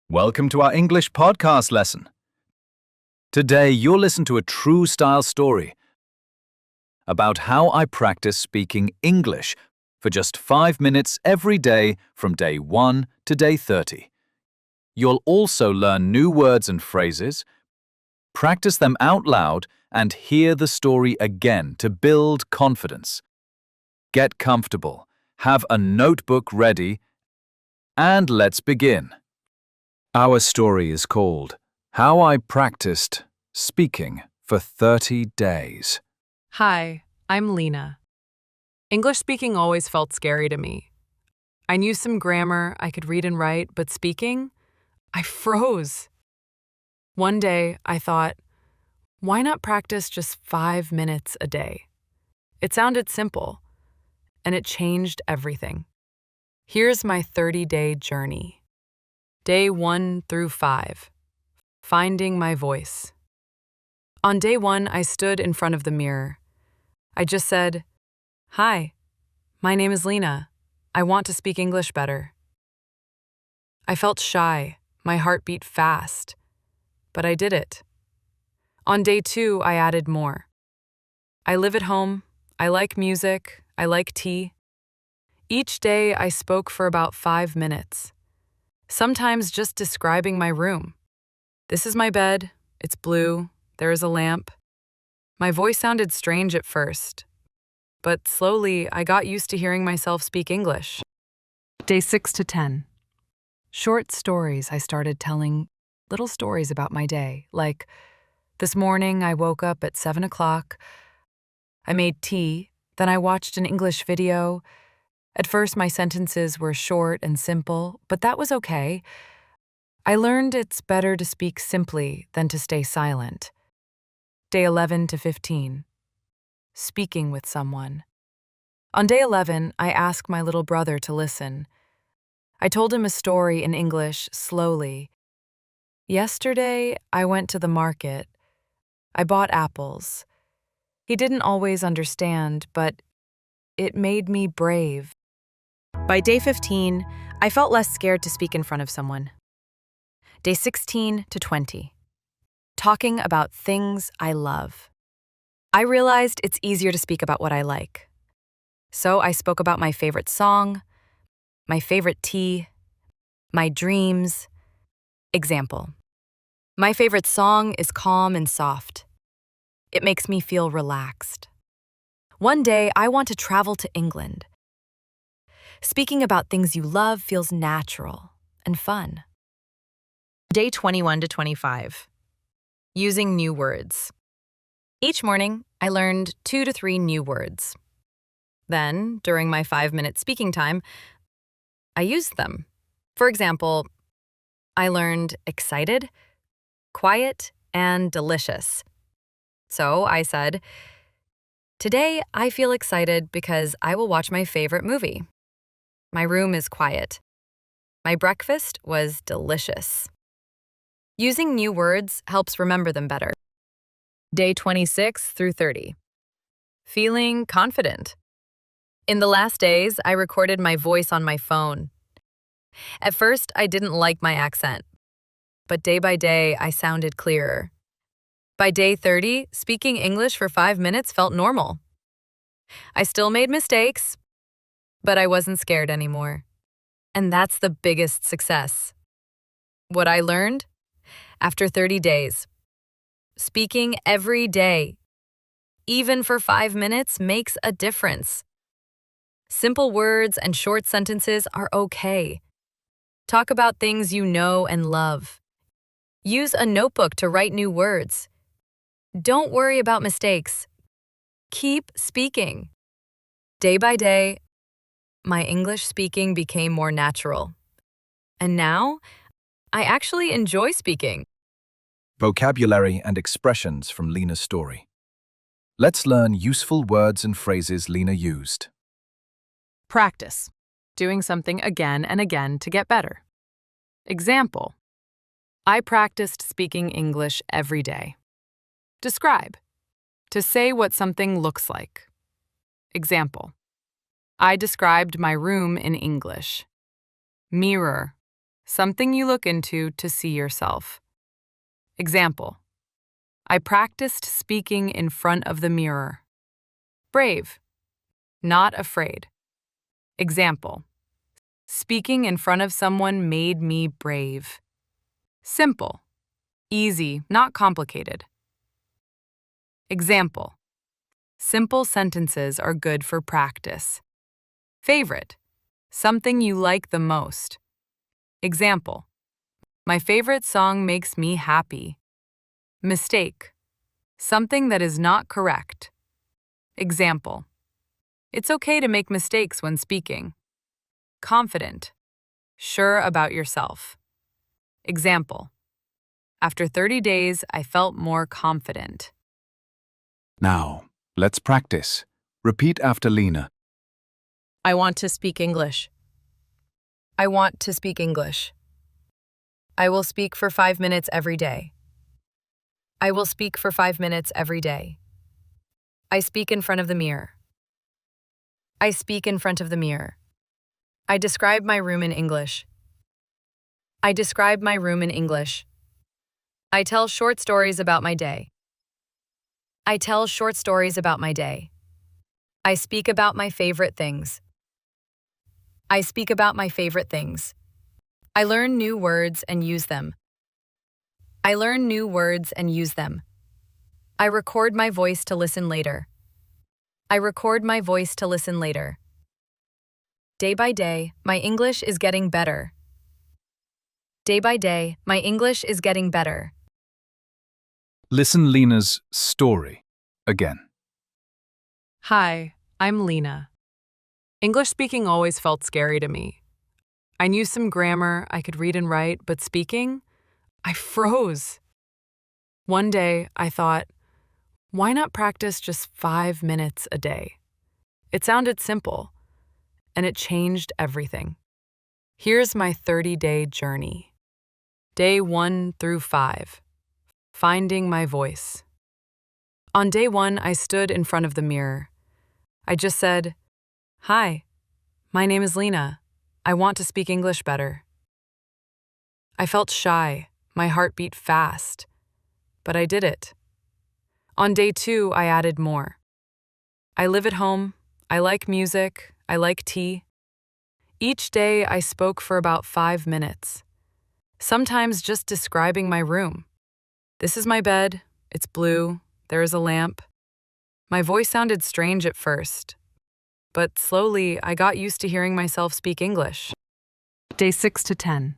Welcome to our English podcast lesson. Today, you'll listen to a true style story about how I practice speaking English for just 5 minutes every day from day 1 to day 30. You'll also learn new words and phrases, practice them out loud, and hear the story again to build confidence. Get comfortable, have a notebook ready, and let's begin. Our story is called How I Practiced Speaking for 30 Days. Hi, I'm Lena. English speaking always felt scary to me. I knew some grammar, I could read and write, but speaking, I froze. One day, I thought, why not practice just 5 minutes a day? It sounded simple, and it changed everything. Here's my 30-day journey. Day 1 through 5. Finding my voice. On day 1, I stood in front of the mirror. I just said, "Hi, my name is Lena. I want to speak English better." I felt shy, my heart beat fast, but I did it. On day 2, I added more. I live at home, I like music, I like tea. Each day, I spoke for about 5 minutes. Sometimes just describing my room. This is my bed, it's blue, there is a lamp. My voice sounded strange at first, but slowly I got used to hearing myself speak English. Day 6 to 10. Short stories. I started telling little stories about my day, like, this morning I woke up at 7 o'clock, I made tea, then I watched an English video. At first, my sentences were short and simple, but that was okay. I learned it's better to speak simply than to stay silent. Day 11 to 15. Speaking with someone. On day 11, I asked my little brother to listen. I told him a story in English slowly. Yesterday, I went to the market. I bought apples. He didn't always understand, but it made me brave. By day 15, I felt less scared to speak in front of someone. Day 16 to 20. Talking about things I love. I realized it's easier to speak about what I like. So I spoke about my favorite song, my favorite tea, my dreams. Example. My favorite song is calm and soft. It makes me feel relaxed. One day, I want to travel to England. Speaking about things you love feels natural and fun. Day 21 to 25. Using new words. Each morning, I learned 2 to 3 new words. Then, during my 5-minute speaking time, I used them. For example, I learned excited, quiet, and delicious. So I said, today I feel excited because I will watch my favorite movie. My room is quiet. My breakfast was delicious. Using new words helps remember them better. Day 26 through 30. Feeling confident. In the last days, I recorded my voice on my phone. At first, I didn't like my accent, but day by day, I sounded clearer. By day 30, speaking English for 5 minutes felt normal. I still made mistakes, but I wasn't scared anymore. And that's the biggest success. What I learned? After 30 days. Speaking every day, even for 5 minutes, makes a difference. Simple words and short sentences are okay. Talk about things you know and love. Use a notebook to write new words. Don't worry about mistakes. Keep speaking. Day by day, my English speaking became more natural. And now, I actually enjoy speaking. Vocabulary and expressions from Lena's story. Let's learn useful words and phrases Lena used. Practice. Doing something again and again to get better. Example. I practiced speaking English every day. Describe. To say what something looks like. Example. I described my room in English. Mirror. something you look into to see yourself. Example, I practiced speaking in front of the mirror. Brave, not afraid. Example, speaking in front of someone made me brave. Simple, easy, not complicated. Example, simple sentences are good for practice. Favorite, something you like the most. Example, my favorite song makes me happy. Mistake, something that is not correct. Example, it's okay to make mistakes when speaking. Confident, sure about yourself. Example, after 30 days, I felt more confident. Now, let's practice. Repeat after Lena. I want to speak English. I want to speak English. I will speak for 5 minutes every day. I will speak for 5 minutes every day. I speak in front of the mirror. I speak in front of the mirror. I describe my room in English. I describe my room in English. I tell short stories about my day. I tell short stories about my day. I speak about my favorite things. I speak about my favorite things. I learn new words and use them. I learn new words and use them. I record my voice to listen later. I record my voice to listen later. Day by day, my English is getting better. Day by day, my English is getting better. Listen Lena's story again. Hi, I'm Lena. English speaking always felt scary to me. I knew some grammar, I could read and write, but speaking, I froze. One day, I thought, why not practice just 5 minutes a day? It sounded simple, and it changed everything. Here's my 30-day journey. Day 1 through 5. Finding my voice. On day 1, I stood in front of the mirror. I just said, "Hi, my name is Lena. I want to speak English better." I felt shy, my heart beat fast, but I did it. On day 2, I added more. I live at home, I like music, I like tea. Each day, I spoke for about 5 minutes, sometimes just describing my room. This is my bed, it's blue, there is a lamp. My voice sounded strange at first, but slowly I got used to hearing myself speak English. Day 6 to 10.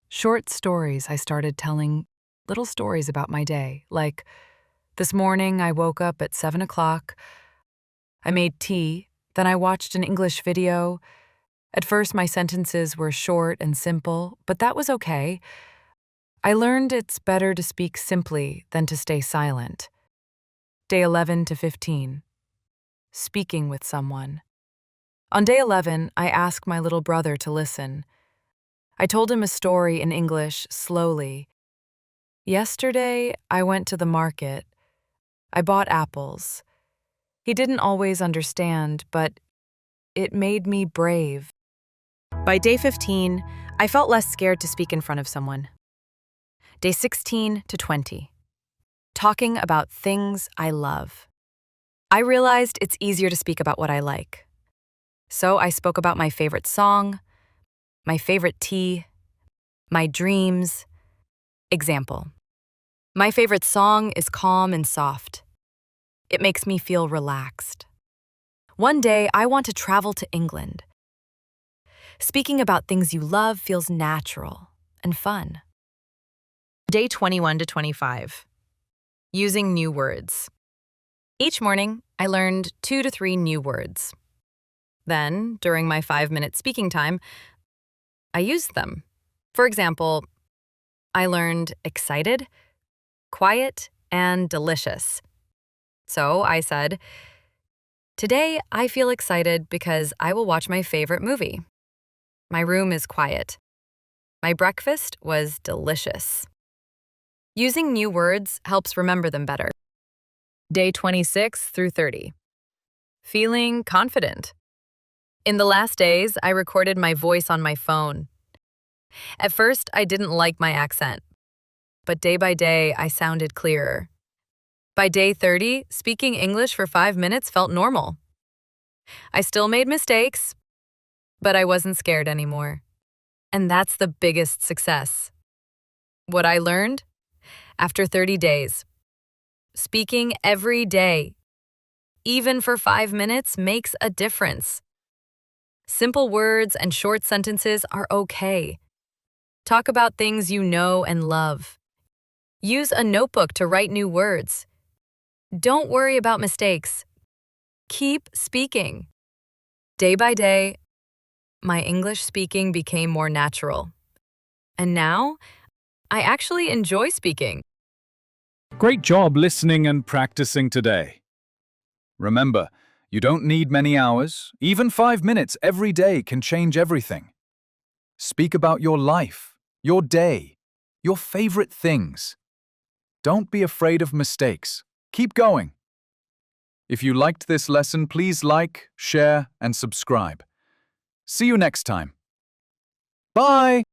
Short stories. I started telling little stories about my day, like, this morning I woke up at 7 o'clock, I made tea, then I watched an English video. At first my sentences were short and simple, but that was okay. I learned it's better to speak simply than to stay silent. Day 11 to 15. Speaking with someone. On day 11, I asked my little brother to listen. I told him a story in English slowly. Yesterday, I went to the market. I bought apples. He didn't always understand, but it made me brave. By day 15, I felt less scared to speak in front of someone. Day 16 to 20. Talking about things I love. I realized it's easier to speak about what I like. So I spoke about my favorite song, my favorite tea, my dreams. Example. My favorite song is calm and soft. It makes me feel relaxed. One day, I want to travel to England. Speaking about things you love feels natural and fun. Day 21 to 25. Using new words. Each morning, I learned 2 to 3 new words. Then, during my 5-minute speaking time, I used them. For example, I learned excited, quiet, and delicious. So I said, today I feel excited because I will watch my favorite movie. My room is quiet. My breakfast was delicious. Using new words helps remember them better. Day 26 through 30. Feeling confident. In the last days, I recorded my voice on my phone. At first, I didn't like my accent, but day by day, I sounded clearer. By day 30, speaking English for 5 minutes felt normal. I still made mistakes, but I wasn't scared anymore. And that's the biggest success. What I learned? After 30 days, speaking every day, even for 5 minutes, makes a difference. Simple words and short sentences are okay. Talk about things you know and love. Use a notebook to write new words. Don't worry about mistakes. Keep speaking. Day by day, my English speaking became more natural. And now, I actually enjoy speaking. Great job listening and practicing today. Remember, you don't need many hours. Even 5 minutes every day can change everything. Speak about your life, your day, your favorite things. Don't be afraid of mistakes. Keep going. If you liked this lesson, please like, share, and subscribe. See you next time. Bye!